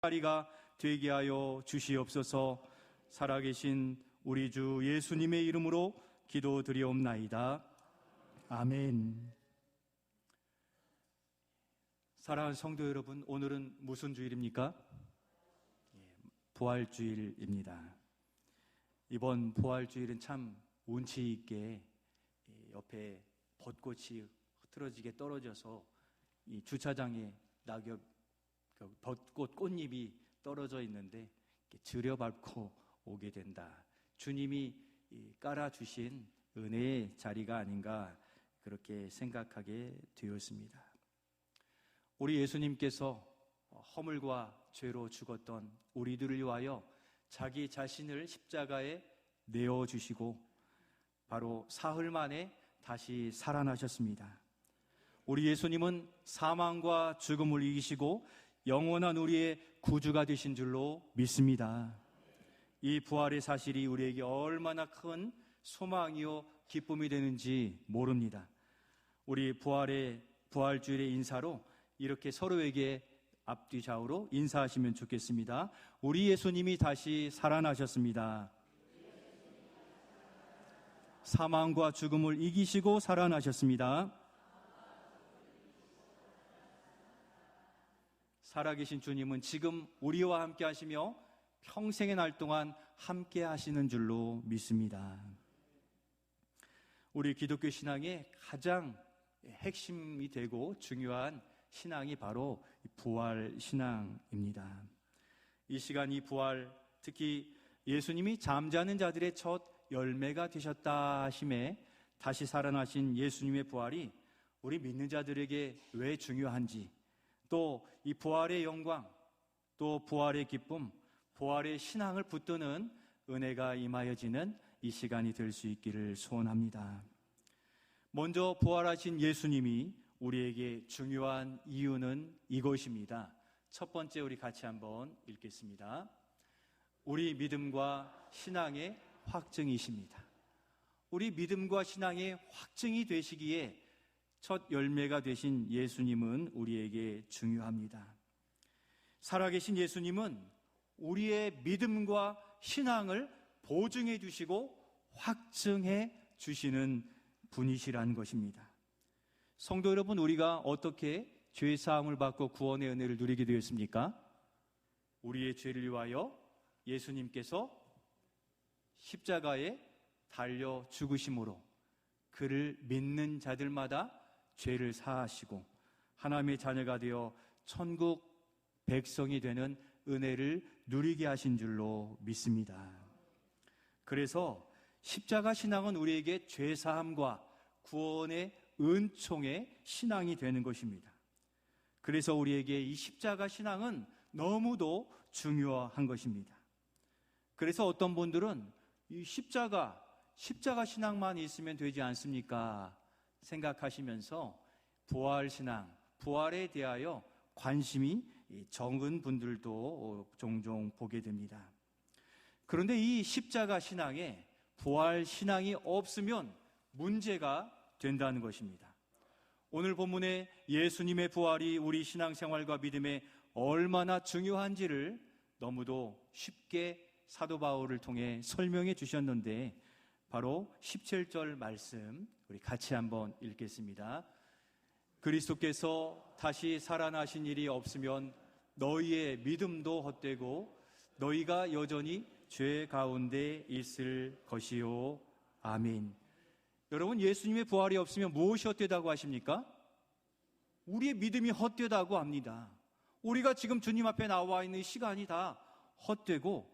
자리가 되게 하여 주시옵소서. 살아계신 우리 주 예수님의 이름으로 기도드리옵나이다. 아멘. 사랑하는 성도 여러분, 오늘은 무슨 주일입니까? 부활주일입니다. 이번 부활주일은 참 운치 있게 옆에 벚꽃이 흐트러지게 떨어져서 이 주차장에 벚꽃 꽃잎이 떨어져 있는데 들여밟고 오게 된다. 주님이 깔아주신 은혜의 자리가 아닌가 그렇게 생각하게 되었습니다. 우리 예수님께서 허물과 죄로 죽었던 우리들을 위하여 자기 자신을 십자가에 내어주시고 바로 사흘 만에 다시 살아나셨습니다. 우리 예수님은 사망과 죽음을 이기시고 영원한 우리의 구주가 되신 줄로 믿습니다. 이 부활의 사실이 우리에게 얼마나 큰 소망이요 기쁨이 되는지 모릅니다. 우리 부활주일의 인사로 이렇게 서로에게 앞뒤 좌우로 인사하시면 좋겠습니다. 우리 예수님이 다시 살아나셨습니다. 사망과 죽음을 이기시고 살아나셨습니다. 살아계신 주님은 지금 우리와 함께 하시며 평생의 날 동안 함께 하시는 줄로 믿습니다. 우리 기독교 신앙의 가장 핵심이 되고 중요한 신앙이 바로 부활 신앙입니다. 이 시간 이 부활, 특히 예수님이 잠자는 자들의 첫 열매가 되셨다 하심에 다시 살아나신 예수님의 부활이 우리 믿는 자들에게 왜 중요한지, 또 이 부활의 영광, 또 부활의 기쁨, 부활의 신앙을 붙드는 은혜가 임하여지는 이 시간이 될 수 있기를 소원합니다. 먼저 부활하신 예수님이 우리에게 중요한 이유는 이것입니다. 첫 번째 우리 같이 한번 읽겠습니다. 우리 믿음과 신앙의 확증이십니다. 우리 믿음과 신앙의 확증이 되시기에 첫 열매가 되신 예수님은 우리에게 중요합니다. 살아계신 예수님은 우리의 믿음과 신앙을 보증해 주시고 확증해 주시는 분이시라는 것입니다. 성도 여러분, 우리가 어떻게 죄사함을 받고 구원의 은혜를 누리게 되었습니까? 우리의 죄를 위하여 예수님께서 십자가에 달려 죽으심으로 그를 믿는 자들마다 죄를 사하시고 하나님의 자녀가 되어 천국 백성이 되는 은혜를 누리게 하신 줄로 믿습니다. 그래서 십자가 신앙은 우리에게 죄사함과 구원의 은총의 신앙이 되는 것입니다. 그래서 우리에게 이 십자가 신앙은 너무도 중요한 것입니다. 그래서 어떤 분들은 이 십자가 신앙만 있으면 되지 않습니까? 생각하시면서 부활 신앙, 부활에 대하여 관심이 적은 분들도 종종 보게 됩니다. 그런데 이 십자가 신앙에 부활 신앙이 없으면 문제가 된다는 것입니다. 오늘 본문에 예수님의 부활이 우리 신앙생활과 믿음에 얼마나 중요한지를 너무도 쉽게 사도 바울을 통해 설명해 주셨는데 바로 17절 말씀 우리 같이 한번 읽겠습니다. 그리스도께서 다시 살아나신 일이 없으면 너희의 믿음도 헛되고 너희가 여전히 죄 가운데 있을 것이요. 아멘. 여러분, 예수님의 부활이 없으면 무엇이 헛되다고 하십니까? 우리의 믿음이 헛되다고 합니다. 우리가 지금 주님 앞에 나와 있는 시간이 다 헛되고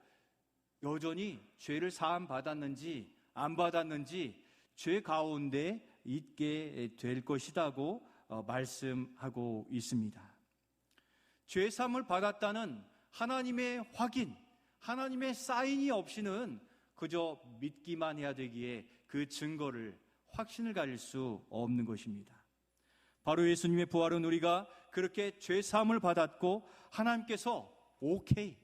여전히 죄를 사함 받았는지 안 받았는지 죄 가운데 있게 될 것이라고 말씀하고 있습니다. 죄 사함을 받았다는 하나님의 확인, 하나님의 사인이 없이는 그저 믿기만 해야 되기에 그 증거를, 확신을 가질 수 없는 것입니다. 바로 예수님의 부활은 우리가 그렇게 죄 사함을 받았고 하나님께서 오케이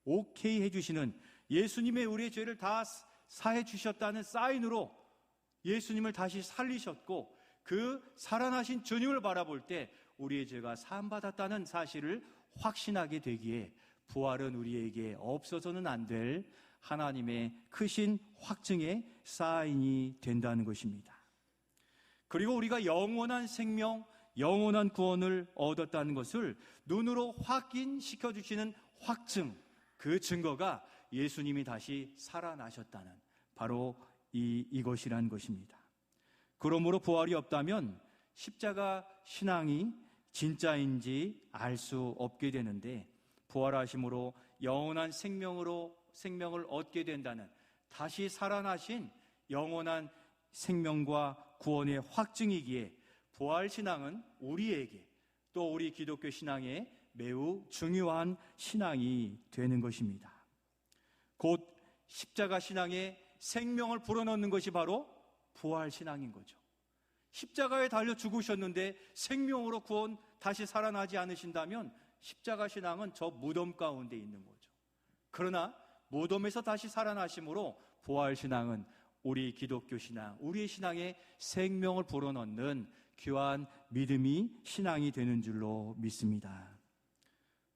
해주시는, 예수님의 우리의 죄를 다 사해 주셨다는 사인으로 예수님을 다시 살리셨고 그 살아나신 주님을 바라볼 때 우리의 죄가 사함받았다는 사실을 확신하게 되기에 부활은 우리에게 없어서는 안 될 하나님의 크신 확증의 사인이 된다는 것입니다. 그리고 우리가 영원한 생명, 영원한 구원을 얻었다는 것을 눈으로 확인시켜 주시는 확증, 그 증거가 예수님이 다시 살아나셨다는 바로 이것이란 것입니다. 그러므로 부활이 없다면 십자가 신앙이 진짜인지 알 수 없게 되는데, 부활하심으로 영원한 생명을 얻게 된다는 다시 살아나신 영원한 생명과 구원의 확증이기에 부활신앙은 우리에게, 또 우리 기독교 신앙에 매우 중요한 신앙이 되는 것입니다. 곧 십자가 신앙에 생명을 불어넣는 것이 바로 부활신앙인 거죠. 십자가에 달려 죽으셨는데 생명으로 구원 다시 살아나지 않으신다면 십자가 신앙은 저 무덤 가운데 있는 거죠. 그러나 무덤에서 다시 살아나심으로 부활신앙은 우리 기독교 신앙, 우리의 신앙에 생명을 불어넣는 귀한 믿음이 신앙이 되는 줄로 믿습니다.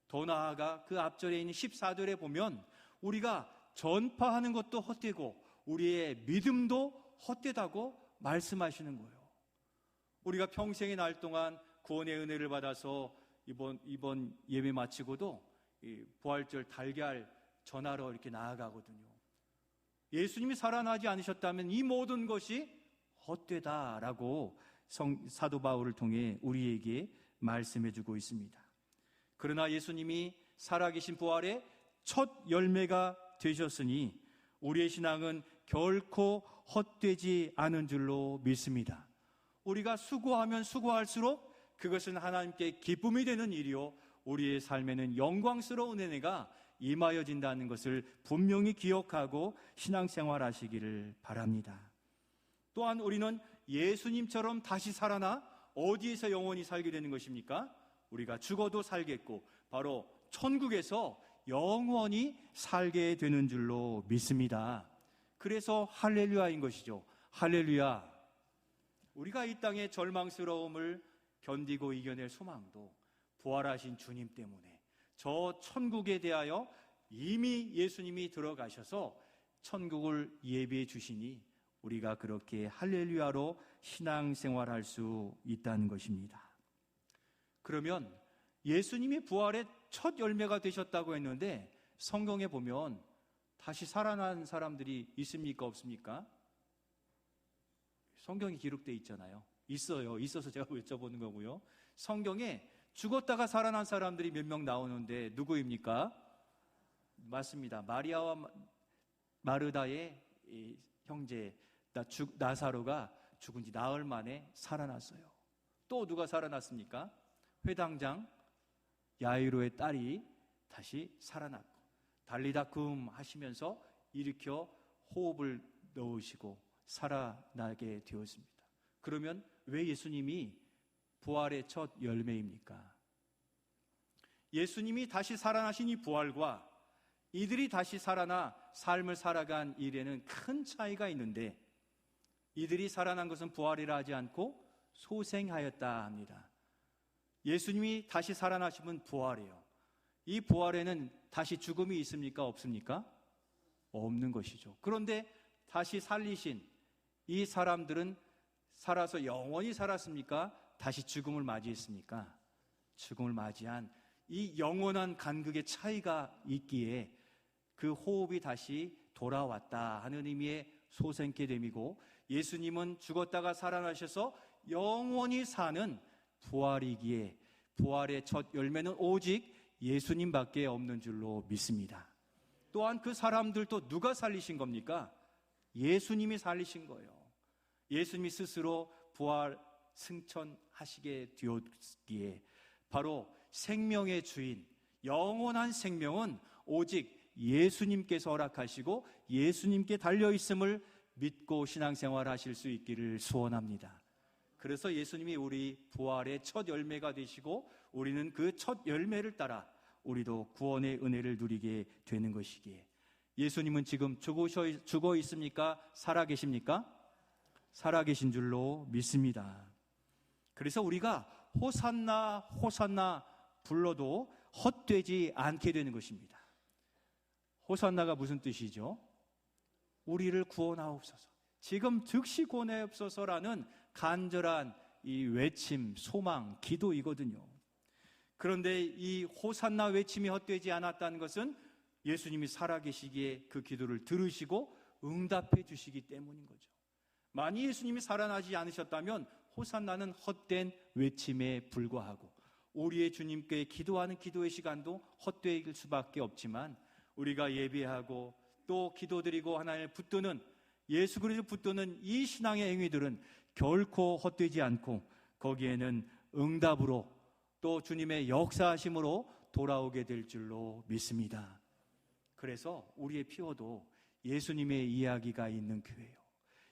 더 나아가 그 앞절에 있는 14절에 보면 우리가 전파하는 것도 헛되고 우리의 믿음도 헛되다고 말씀하시는 거예요. 우리가 평생의 날 동안 구원의 은혜를 받아서 이번 예배 마치고도 부활절 달걀 전하러 이렇게 나아가거든요. 예수님이 살아나지 않으셨다면 이 모든 것이 헛되다라고 사도 바울을 통해 우리에게 말씀해주고 있습니다. 그러나 예수님이 살아계신 부활의 첫 열매가 되셨으니 우리의 신앙은 결코 헛되지 않은 줄로 믿습니다. 우리가 수고하면 수고할수록 그것은 하나님께 기쁨이 되는 일이요, 우리의 삶에는 영광스러운 은혜가 임하여진다는 것을 분명히 기억하고 신앙생활 하시기를 바랍니다. 또한 우리는 예수님처럼 다시 살아나 어디에서 영원히 살게 되는 것입니까? 우리가 죽어도 살겠고 바로 천국에서 영원히 살게 되는 줄로 믿습니다. 그래서 할렐루야인 것이죠. 할렐루야. 우리가 이 땅의 절망스러움을 견디고 이겨낼 소망도 부활하신 주님 때문에 저 천국에 대하여 이미 예수님이 들어가셔서 천국을 예비해 주시니 우리가 그렇게 할렐루야로 신앙생활할 수 있다는 것입니다. 그러면 예수님이 부활의 첫 열매가 되셨다고 했는데 성경에 보면 다시 살아난 사람들이 있습니까? 없습니까? 성경이 기록되어 있잖아요. 있어요. 있어서 제가 여쭤보는 거고요. 성경에 죽었다가 살아난 사람들이 몇 명 나오는데 누구입니까? 맞습니다. 마리아와 마르다의 형제 나사로가 죽은 지 나흘 만에 살아났어요. 또 누가 살아났습니까? 회당장 야이로의 딸이 다시 살아났고 달리다쿰 하시면서 일으켜 호흡을 넣으시고 살아나게 되었습니다. 그러면 왜 예수님이 부활의 첫 열매입니까? 예수님이 다시 살아나신 이 부활과 이들이 다시 살아나 삶을 살아간 일에는 큰 차이가 있는데, 이들이 살아난 것은 부활이라 하지 않고 소생하였다 합니다. 예수님이 다시 살아나시면 부활이에요. 이 부활에는 다시 죽음이 있습니까? 없습니까? 없는 것이죠. 그런데 다시 살리신 이 사람들은 살아서 영원히 살았습니까? 다시 죽음을 맞이했습니까? 죽음을 맞이한 이 영원한 간극의 차이가 있기에 그 호흡이 다시 돌아왔다 하는 의미의 소생케 됨이고, 예수님은 죽었다가 살아나셔서 영원히 사는 부활이기에 부활의 첫 열매는 오직 예수님밖에 없는 줄로 믿습니다. 또한 그 사람들도 누가 살리신 겁니까? 예수님이 살리신 거예요. 예수님이 스스로 부활 승천하시게 되었기에 바로 생명의 주인, 영원한 생명은 오직 예수님께서 허락하시고 예수님께 달려있음을 믿고 신앙생활 하실 수 있기를 소원합니다. 그래서 예수님이 우리 부활의 첫 열매가 되시고 우리는 그 첫 열매를 따라 우리도 구원의 은혜를 누리게 되는 것이기에, 예수님은 지금 죽어 있습니까? 살아 계십니까? 살아 계신 줄로 믿습니다. 그래서 우리가 호산나 호산나 불러도 헛되지 않게 되는 것입니다. 호산나가 무슨 뜻이죠? 우리를 구원하옵소서, 지금 즉시 구원하옵소서라는 간절한 이 외침, 소망, 기도이거든요. 그런데 이 호산나 외침이 헛되지 않았다는 것은 예수님이 살아계시기에 그 기도를 들으시고 응답해 주시기 때문인 거죠. 만약 예수님이 살아나지 않으셨다면 호산나는 헛된 외침에 불과하고 우리의 주님께 기도하는 기도의 시간도 헛되일 수밖에 없지만, 우리가 예배하고 또 기도드리고 하나님을 붙드는, 예수 그리스도를 붙드는 이 신앙의 행위들은 결코 헛되지 않고 거기에는 응답으로 또 주님의 역사하심으로 돌아오게 될 줄로 믿습니다. 그래서 우리의 피워도 예수님의 이야기가 있는 교회예요.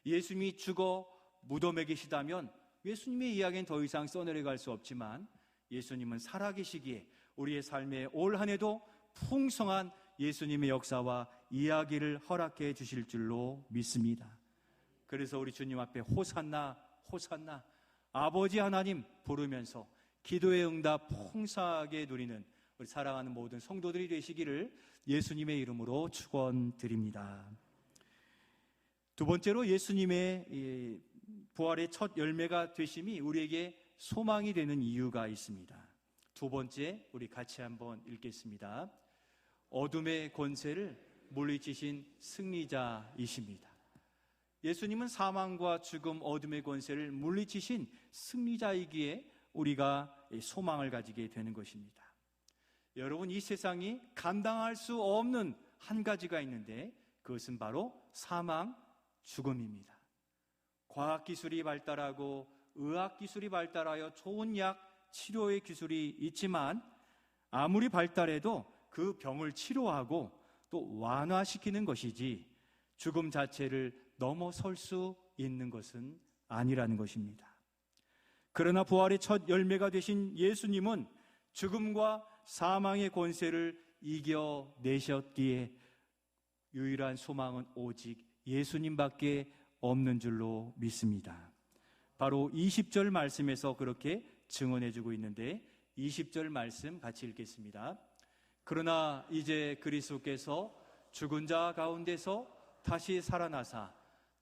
예수님이 죽어 무덤에 계시다면 예수님의 이야기는 더 이상 써내려갈 수 없지만, 예수님은 살아계시기에 우리의 삶의 올 한 해도 풍성한 예수님의 역사와 이야기를 허락해 주실 줄로 믿습니다. 그래서 우리 주님 앞에 호산나 호산나 아버지 하나님 부르면서 기도의 응답 풍성하게 누리는 우리 사랑하는 모든 성도들이 되시기를 예수님의 이름으로 축원드립니다. 두 번째로 예수님의 부활의 첫 열매가 되심이 우리에게 소망이 되는 이유가 있습니다. 두 번째, 우리 같이 한번 읽겠습니다. 어둠의 권세를 물리치신 승리자이십니다. 예수님은 사망과 죽음, 어둠의 권세를 물리치신 승리자이기에 우리가 소망을 가지게 되는 것입니다. 여러분, 이 세상이 감당할 수 없는 한 가지가 있는데 그것은 바로 사망, 죽음입니다. 과학기술이 발달하고 의학기술이 발달하여 좋은 약, 치료의 기술이 있지만 아무리 발달해도 그 병을 치료하고 또 완화시키는 것이지 죽음 자체를 넘어설 수 있는 것은 아니라는 것입니다. 그러나 부활의 첫 열매가 되신 예수님은 죽음과 사망의 권세를 이겨내셨기에 유일한 소망은 오직 예수님밖에 없는 줄로 믿습니다. 바로 20절 말씀에서 그렇게 증언해주고 있는데 20절 말씀 같이 읽겠습니다. 그러나 이제 그리스도께서 죽은 자 가운데서 다시 살아나사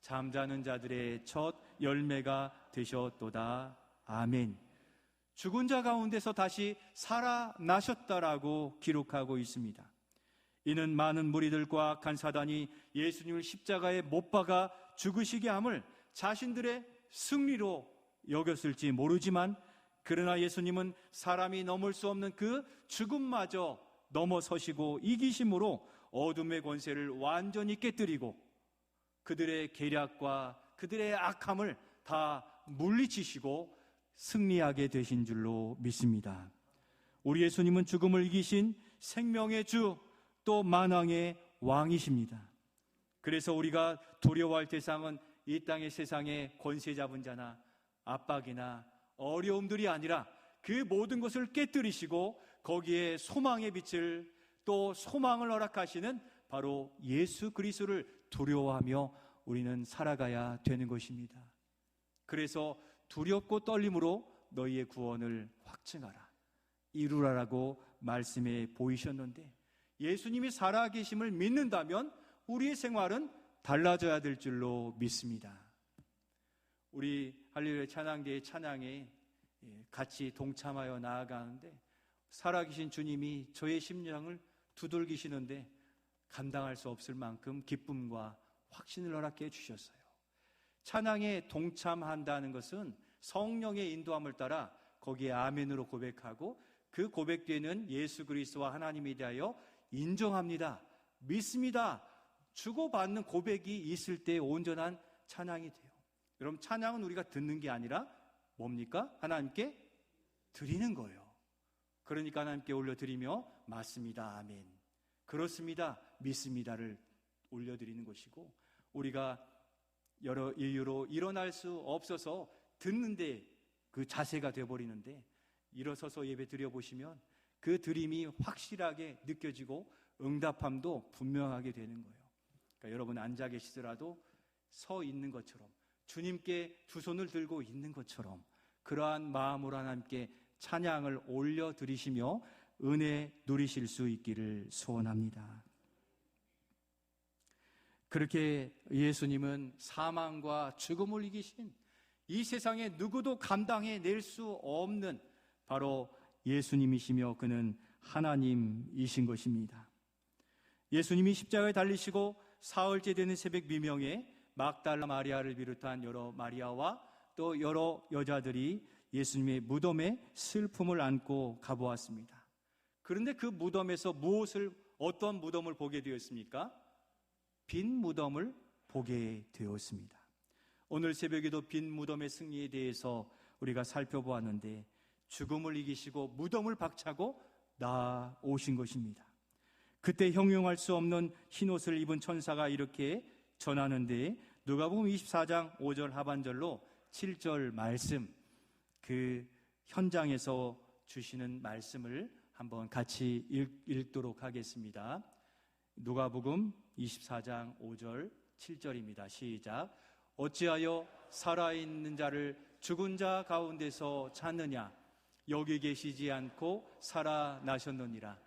잠자는 자들의 첫 열매가 되셨도다. 아멘. 죽은 자 가운데서 다시 살아나셨다라고 기록하고 있습니다. 이는 많은 무리들과 악한 사단이 예수님을 십자가에 못 박아 죽으시게 함을 자신들의 승리로 여겼을지 모르지만, 그러나 예수님은 사람이 넘을 수 없는 그 죽음마저 넘어서시고 이기심으로 어둠의 권세를 완전히 깨뜨리고 그들의 계략과 그들의 악함을 다 물리치시고 승리하게 되신 줄로 믿습니다. 우리 예수님은 죽음을 이기신 생명의 주, 또 만왕의 왕이십니다. 그래서 우리가 두려워할 대상은 이 땅의 세상의 권세 잡은 자나 압박이나 어려움들이 아니라 그 모든 것을 깨뜨리시고 거기에 소망의 빛을, 또 소망을 허락하시는 바로 예수 그리스도를 두려워하며 우리는 살아가야 되는 것입니다. 그래서 두렵고 떨림으로 너희의 구원을 확증하라, 이루라라고 말씀해 보이셨는데, 예수님이 살아계심을 믿는다면 우리의 생활은 달라져야 될 줄로 믿습니다. 우리 할렐루야 찬양대의 찬양에 같이 동참하여 나아가는데 살아계신 주님이 저의 심령을 두들기시는데 감당할 수 없을 만큼 기쁨과 확신을 허락해 주셨어요. 찬양에 동참한다는 것은 성령의 인도함을 따라 거기에 아멘으로 고백하고 그 고백되는 예수 그리스도와 하나님에 대하여 인정합니다, 믿습니다, 주고받는 고백이 있을 때 온전한 찬양이 돼요. 여러분, 찬양은 우리가 듣는 게 아니라 뭡니까? 하나님께 드리는 거예요. 그러니까 하나님께 올려드리며 맞습니다, 아멘, 그렇습니다, 믿습니다를 올려드리는 것이고, 우리가 여러 이유로 일어날 수 없어서 듣는데 그 자세가 되어버리는데 일어서서 예배 드려보시면 그 드림이 확실하게 느껴지고 응답함도 분명하게 되는 거예요. 그러니까 여러분 앉아 계시더라도 서 있는 것처럼, 주님께 두 손을 들고 있는 것처럼 그러한 마음으로 하나님께 찬양을 올려드리시며 은혜 누리실 수 있기를 소원합니다. 그렇게 예수님은 사망과 죽음을 이기신 이 세상에 누구도 감당해낼 수 없는 바로 예수님이시며 그는 하나님이신 것입니다. 예수님이 십자가에 달리시고 사흘째 되는 새벽 미명에 막달라 마리아를 비롯한 여러 마리아와 또 여러 여자들이 예수님의 무덤에 슬픔을 안고 가보았습니다. 그런데 그 무덤에서 어떤 무덤을 보게 되었습니까? 빈 무덤을 보게 되었습니다. 오늘 새벽에도 빈 무덤의 승리에 대해서 우리가 살펴보았는데 죽음을 이기시고 무덤을 박차고 나오신 것입니다. 그때 형용할 수 없는 흰옷을 입은 천사가 이렇게 전하는데 누가복음 24장 5절 하반절로 7절 말씀, 그 현장에서 주시는 말씀을 한번 같이 읽도록 하겠습니다. 누가복음 24장 5절 7절입니다. 시작. 어찌하여 살아있는 자를 죽은 자 가운데서 찾느냐? 여기 계시지 않고 살아나셨느니라.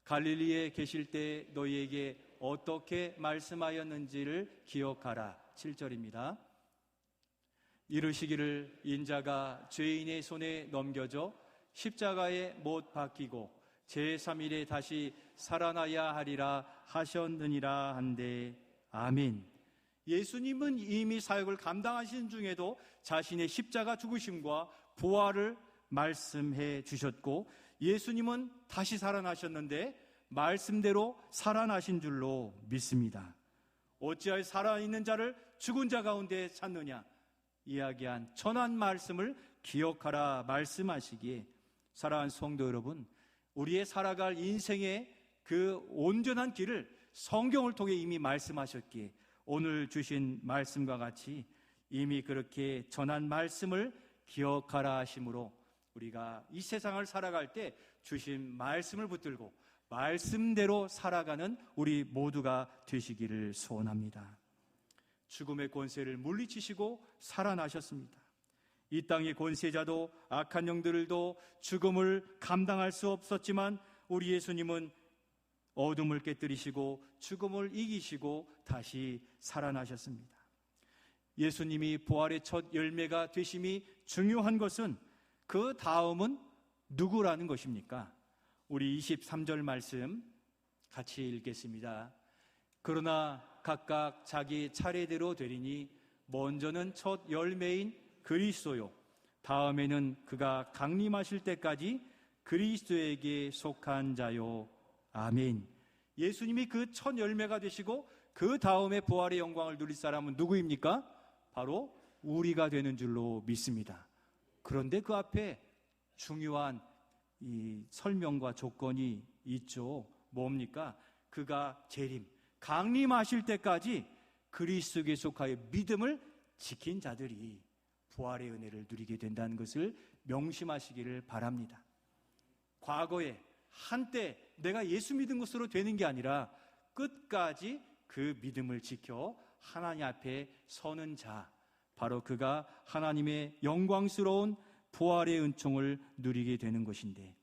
갈릴리에 계실 때 너희에게 어떻게 말씀하였는지를 기억하라. 7절입니다. 이르시기를 인자가 죄인의 손에 넘겨져 십자가에 못 박히고 제3일에 다시 살아나야 하리라 하셨느니라 한데 아멘. 예수님은 이미 사역을 감당하신 중에도 자신의 십자가 죽으심과 부활을 말씀해 주셨고 예수님은 다시 살아나셨는데 말씀대로 살아나신 줄로 믿습니다. 어찌하여 살아있는 자를 죽은 자 가운데 찾느냐 이야기한 전한 말씀을 기억하라 말씀하시기에 사랑하는 성도 여러분, 우리의 살아갈 인생의 그 온전한 길을 성경을 통해 이미 말씀하셨기에 오늘 주신 말씀과 같이 이미 그렇게 전한 말씀을 기억하라 하심으로 우리가 이 세상을 살아갈 때 주신 말씀을 붙들고 말씀대로 살아가는 우리 모두가 되시기를 소원합니다. 죽음의 권세를 물리치시고 살아나셨습니다. 이 땅의 권세자도 악한 영들도 죽음을 감당할 수 없었지만 우리 예수님은 어둠을 깨뜨리시고 죽음을 이기시고 다시 살아나셨습니다. 예수님이 부활의 첫 열매가 되심이 중요한 것은 그 다음은 누구라는 것입니까? 우리 23절 말씀 같이 읽겠습니다. 그러나 각각 자기 차례대로 되리니 먼저는 첫 열매인 그리스도요 다음에는 그가 강림하실 때까지 그리스도에게 속한 자요. 아멘. 예수님이 그 첫 열매가 되시고 그 다음에 부활의 영광을 누릴 사람은 누구입니까? 바로 우리가 되는 줄로 믿습니다. 그런데 그 앞에 중요한 이 설명과 조건이 있죠. 뭡니까? 그가 재림, 강림하실 때까지 그리스도에 속하여 믿음을 지킨 자들이 부활의 은혜를 누리게 된다는 것을 명심하시기를 바랍니다. 과거에 한때 내가 예수 믿은 것으로 되는 게 아니라 끝까지 그 믿음을 지켜 하나님 앞에 서는 자, 바로 그가 하나님의 영광스러운 부활의 은총을 누리게 되는 것인데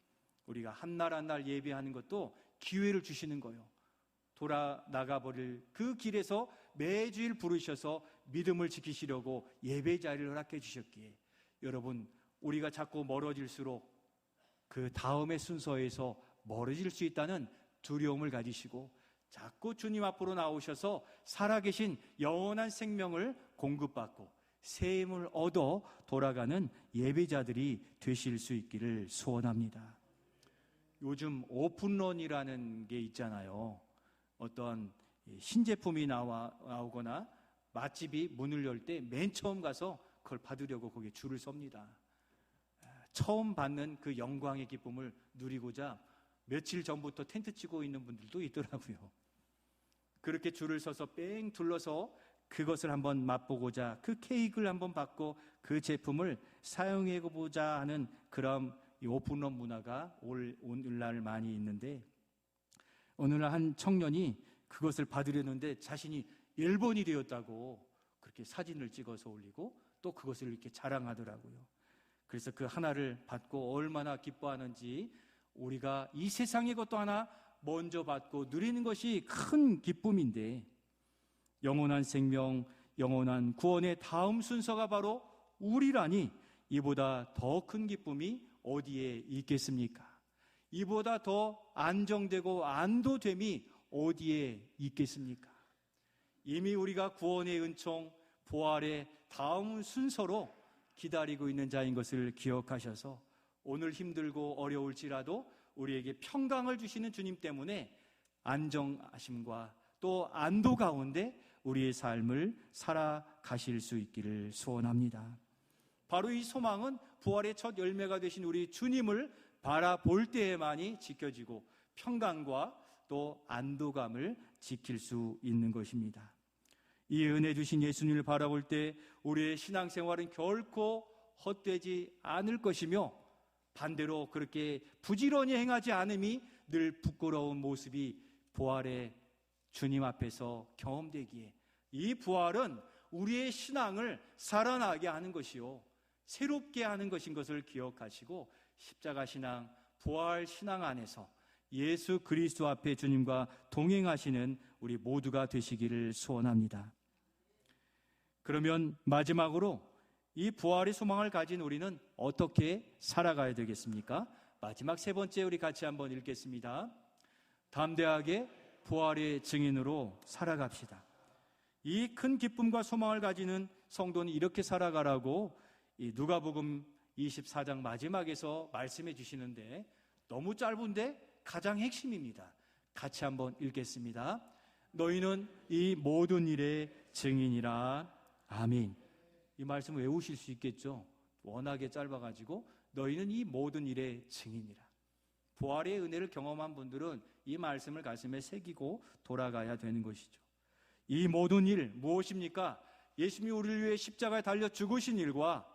우리가 한 날 한 날 예배하는 것도 기회를 주시는 거예요. 돌아 나가버릴 그 길에서 매주일 부르셔서 믿음을 지키시려고 예배 자리를 허락해 주셨기에 여러분, 우리가 자꾸 멀어질수록 그 다음의 순서에서 멀어질 수 있다는 두려움을 가지시고 자꾸 주님 앞으로 나오셔서 살아계신 영원한 생명을 공급받고 새 힘을 얻어 돌아가는 예배자들이 되실 수 있기를 소원합니다. 요즘 오픈런이라는 게 있잖아요. 어떤 신제품이 나오거나 맛집이 문을 열 때 맨 처음 가서 그걸 받으려고 거기에 줄을 섭니다. 처음 받는 그 영광의 기쁨을 누리고자 며칠 전부터 텐트 치고 있는 분들도 있더라고요. 그렇게 줄을 서서 뺑 둘러서 그것을 한번 맛보고자 그 케이크를 한번 받고 그 제품을 사용해보자 하는 그런 오픈런 문화가 오늘날 많이 있는데 오늘날 한 청년이 그것을 받으려는데 자신이 1번이 되었다고 그렇게 사진을 찍어서 올리고 또 그것을 이렇게 자랑하더라고요. 그래서 그 하나를 받고 얼마나 기뻐하는지 우리가 이 세상의 것도 하나 먼저 받고 누리는 것이 큰 기쁨인데, 영원한 생명, 영원한 구원의 다음 순서가 바로 우리라니 이보다 더 큰 기쁨이 어디에 있겠습니까? 이보다 더 안정되고 안도됨이 어디에 있겠습니까? 이미 우리가 구원의 은총, 부활의 다음 순서로 기다리고 있는 자인 것을 기억하셔서 오늘 힘들고 어려울지라도 우리에게 평강을 주시는 주님 때문에 안정하심과 또 안도 가운데 우리의 삶을 살아가실 수 있기를 소원합니다. 바로 이 소망은 부활의 첫 열매가 되신 우리 주님을 바라볼 때에만이 지켜지고 평강과 또 안도감을 지킬 수 있는 것입니다. 이 은혜 주신 예수님을 바라볼 때 우리의 신앙생활은 결코 헛되지 않을 것이며, 반대로 그렇게 부지런히 행하지 않음이 늘 부끄러운 모습이 부활의 주님 앞에서 경험되기에, 이 부활은 우리의 신앙을 살아나게 하는 것이요 새롭게 하는 것인 것을 기억하시고 십자가 신앙, 부활 신앙 안에서 예수 그리스도 앞에 주님과 동행하시는 우리 모두가 되시기를 소원합니다. 그러면 마지막으로 이 부활의 소망을 가진 우리는 어떻게 살아가야 되겠습니까? 마지막 세 번째 우리 같이 한번 읽겠습니다. 담대하게 부활의 증인으로 살아갑시다. 이 큰 기쁨과 소망을 가지는 성도는 이렇게 살아가라고 이 누가복음 24장 마지막에서 말씀해 주시는데, 너무 짧은데 가장 핵심입니다. 같이 한번 읽겠습니다. 너희는 이 모든 일의 증인이라. 아멘. 이 말씀 외우실 수 있겠죠? 워낙에 짧아가지고 너희는 이 모든 일의 증인이라. 부활의 은혜를 경험한 분들은 이 말씀을 가슴에 새기고 돌아가야 되는 것이죠. 이 모든 일 무엇입니까? 예수님이 우리를 위해 십자가에 달려 죽으신 일과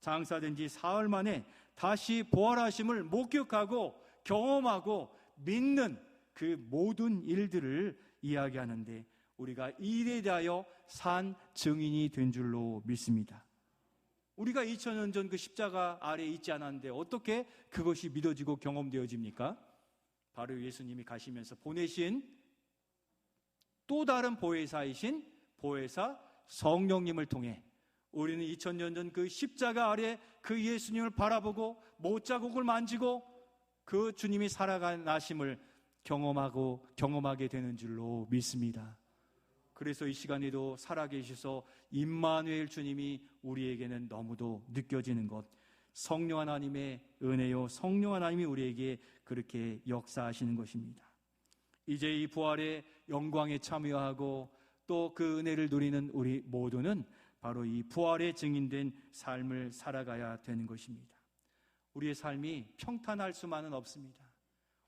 장사된 지 사흘 만에 다시 부활하심을 목격하고 경험하고 믿는 그 모든 일들을 이야기하는데, 우리가 이 일에 대하여 산 증인이 된 줄로 믿습니다. 우리가 2000년 전 그 십자가 아래에 있지 않았는데 어떻게 그것이 믿어지고 경험되어집니까? 바로 예수님이 가시면서 보내신 또 다른 보혜사이신 보혜사 성령님을 통해 우리는 2000년 전 그 십자가 아래 그 예수님을 바라보고 못자국을 만지고 그 주님이 살아나심을 경험하게 되는 줄로 믿습니다. 그래서 이 시간에도 살아계셔서 임마누엘 주님이 우리에게는 너무도 느껴지는 것, 성령 하나님의 은혜요, 성령 하나님이 우리에게 그렇게 역사하시는 것입니다. 이제 이 부활의 영광에 참여하고 또 그 은혜를 누리는 우리 모두는 바로 이 부활의 증인된 삶을 살아가야 되는 것입니다. 우리의 삶이 평탄할 수만은 없습니다.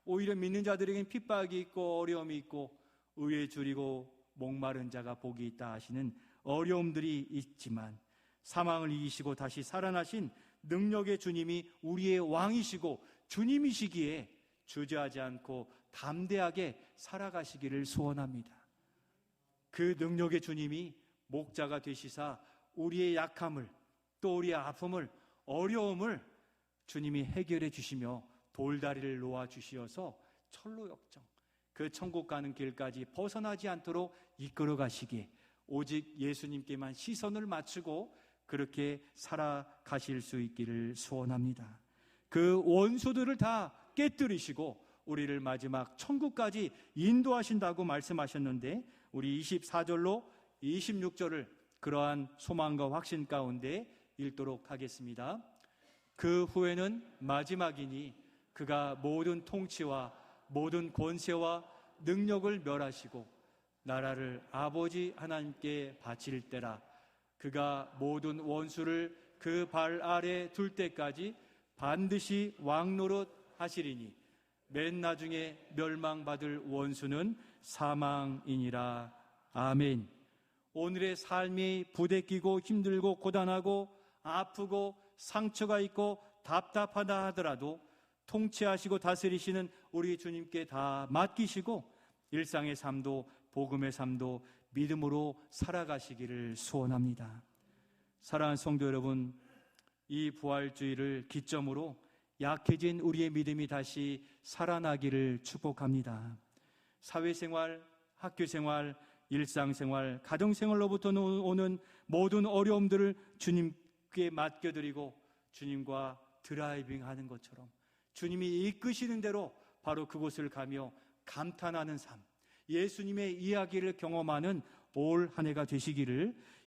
오히려 믿는 자들에게는 핍박이 있고 어려움이 있고 의에 줄이고 목마른 자가 복이 있다 하시는 어려움들이 있지만, 사망을 이기시고 다시 살아나신 능력의 주님이 우리의 왕이시고 주님이시기에 주저하지 않고 담대하게 살아가시기를 소원합니다. 그 능력의 주님이 목자가 되시사 우리의 약함을, 또 우리의 아픔을, 어려움을 주님이 해결해 주시며 돌다리를 놓아 주시어서 철로 역정, 그 천국 가는 길까지 벗어나지 않도록 이끌어 가시기에 오직 예수님께만 시선을 맞추고 그렇게 살아가실 수 있기를 소원합니다. 그 원수들을 다 깨뜨리시고 우리를 마지막 천국까지 인도하신다고 말씀하셨는데, 우리 24절로 26절을 그러한 소망과 확신 가운데 읽도록 하겠습니다. 그 후에는 마지막이니 그가 모든 통치와 모든 권세와 능력을 멸하시고 나라를 아버지 하나님께 바칠 때라. 그가 모든 원수를 그 발 아래 둘 때까지 반드시 왕노릇 하시리니 맨 나중에 멸망받을 원수는 사망이니라. 아멘. 오늘의 삶이 부대끼고 힘들고 고단하고 아프고 상처가 있고 답답하다 하더라도 통치하시고 다스리시는 우리 주님께 다 맡기시고 일상의 삶도 복음의 삶도 믿음으로 살아가시기를 소원합니다. 사랑하는 성도 여러분, 이 부활주의를 기점으로 약해진 우리의 믿음이 다시 살아나기를 축복합니다. 사회생활, 학교생활, 일상생활, 가정생활로부터 오는 모든 어려움들을 주님께 맡겨드리고 주님과 드라이빙하는 것처럼 주님이 이끄시는 대로 바로 그곳을 가며 감탄하는 삶, 예수님의 이야기를 경험하는 올 한 해가 되시기를